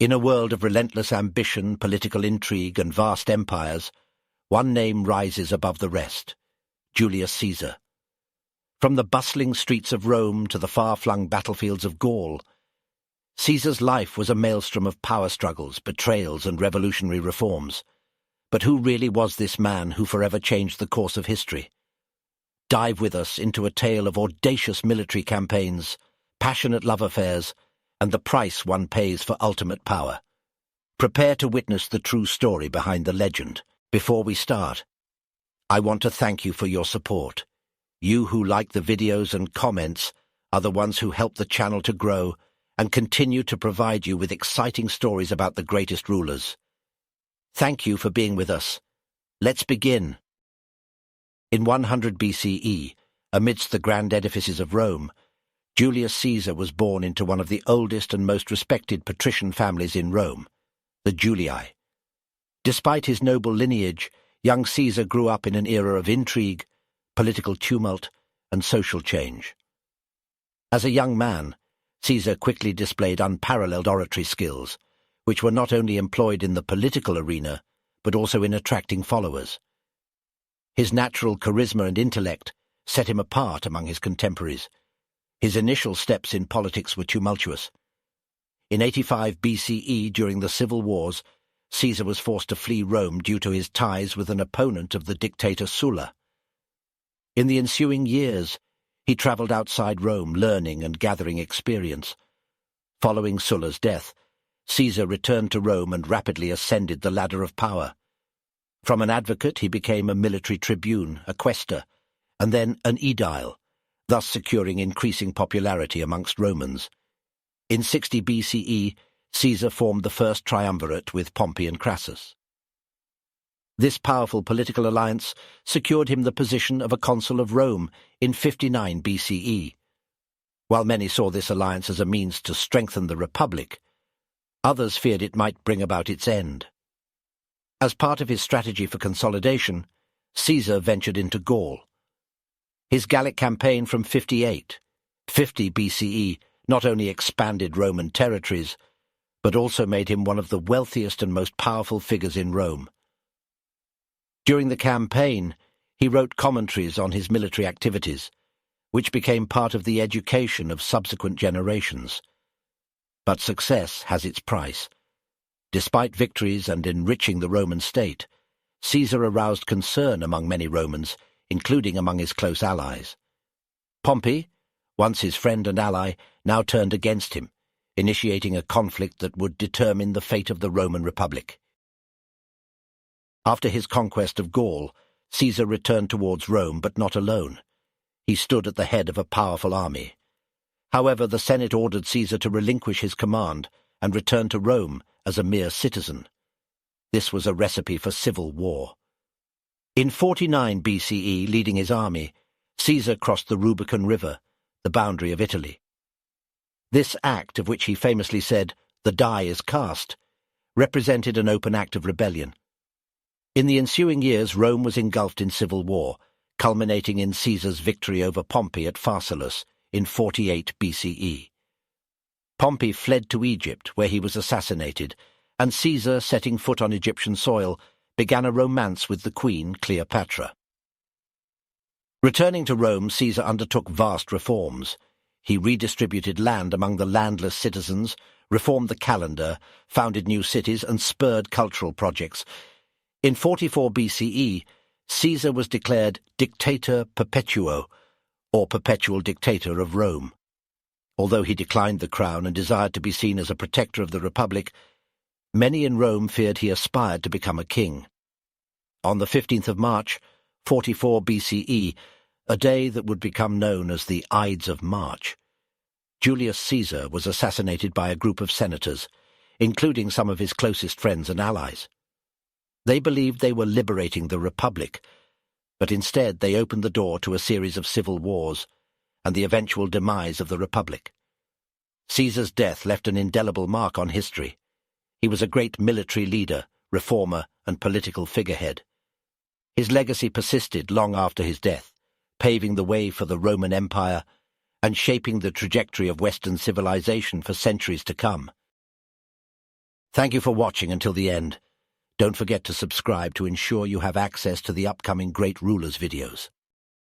In a world of relentless ambition, political intrigue, and vast empires, one name rises above the rest: Julius Caesar. From the bustling streets of Rome to the far-flung battlefields of Gaul, Caesar's life was a maelstrom of power struggles, betrayals, and revolutionary reforms. But who really was this man who forever changed the course of history? Dive with us into a tale of audacious military campaigns, passionate love affairs, and the price one pays for ultimate power. Prepare to witness the true story behind the legend. Before we start, I want to thank you for your support. You who like the videos and comments are the ones who help the channel to grow and continue to provide you with exciting stories about the greatest rulers. Thank you for being with us. Let's begin. In 100 BCE, amidst the grand edifices of Rome, Julius Caesar was born into one of the oldest and most respected patrician families in Rome, the Julii. Despite his noble lineage, young Caesar grew up in an era of intrigue, political tumult, and social change. As a young man, Caesar quickly displayed unparalleled oratory skills, which were not only employed in the political arena, but also in attracting followers. His natural charisma and intellect set him apart among his contemporaries. His initial steps in politics were tumultuous. In 85 BCE, during the civil wars, Caesar was forced to flee Rome due to his ties with an opponent of the dictator Sulla. In the ensuing years, he travelled outside Rome, learning and gathering experience. Following Sulla's death, Caesar returned to Rome and rapidly ascended the ladder of power. From an advocate, he became a military tribune, a quaestor, and then an aedile, thus securing increasing popularity amongst Romans. In 60 BCE, Caesar formed the first triumvirate with Pompey and Crassus. This powerful political alliance secured him the position of a consul of Rome in 59 BCE. While many saw this alliance as a means to strengthen the Republic, others feared it might bring about its end. As part of his strategy for consolidation, Caesar ventured into Gaul. His Gallic campaign from 50 BCE not only expanded Roman territories, but also made him one of the wealthiest and most powerful figures in Rome. During the campaign, he wrote commentaries on his military activities, which became part of the education of subsequent generations. But success has its price. Despite victories and enriching the Roman state, Caesar aroused concern among many Romans, including among his close allies. Pompey, once his friend and ally, now turned against him, initiating a conflict that would determine the fate of the Roman Republic. After his conquest of Gaul, Caesar returned towards Rome, but not alone. He stood at the head of a powerful army. However, the Senate ordered Caesar to relinquish his command and return to Rome as a mere citizen. This was a recipe for civil war. In 49 BCE, leading his army, Caesar crossed the Rubicon River, the boundary of Italy. This act, of which he famously said, "The die is cast," represented an open act of rebellion. In the ensuing years, Rome was engulfed in civil war, culminating in Caesar's victory over Pompey at Pharsalus in 48 BCE. Pompey fled to Egypt, where he was assassinated, and Caesar, setting foot on Egyptian soil, began a romance with the queen, Cleopatra. Returning to Rome, Caesar undertook vast reforms. He redistributed land among the landless citizens, reformed the calendar, founded new cities, and spurred cultural projects. In 44 BCE, Caesar was declared dictator perpetuo, or perpetual dictator of Rome. Although he declined the crown and desired to be seen as a protector of the Republic, many in Rome feared he aspired to become a king. On the 15th of March, 44 BCE, a day that would become known as the Ides of March, Julius Caesar was assassinated by a group of senators, including some of his closest friends and allies. They believed they were liberating the Republic, but instead they opened the door to a series of civil wars and the eventual demise of the Republic. Caesar's death left an indelible mark on history. He was a great military leader, reformer, and political figurehead. His legacy persisted long after his death, paving the way for the Roman Empire and shaping the trajectory of Western civilization for centuries to come. Thank you for watching until the end. Don't forget to subscribe to ensure you have access to the upcoming Great Rulers videos.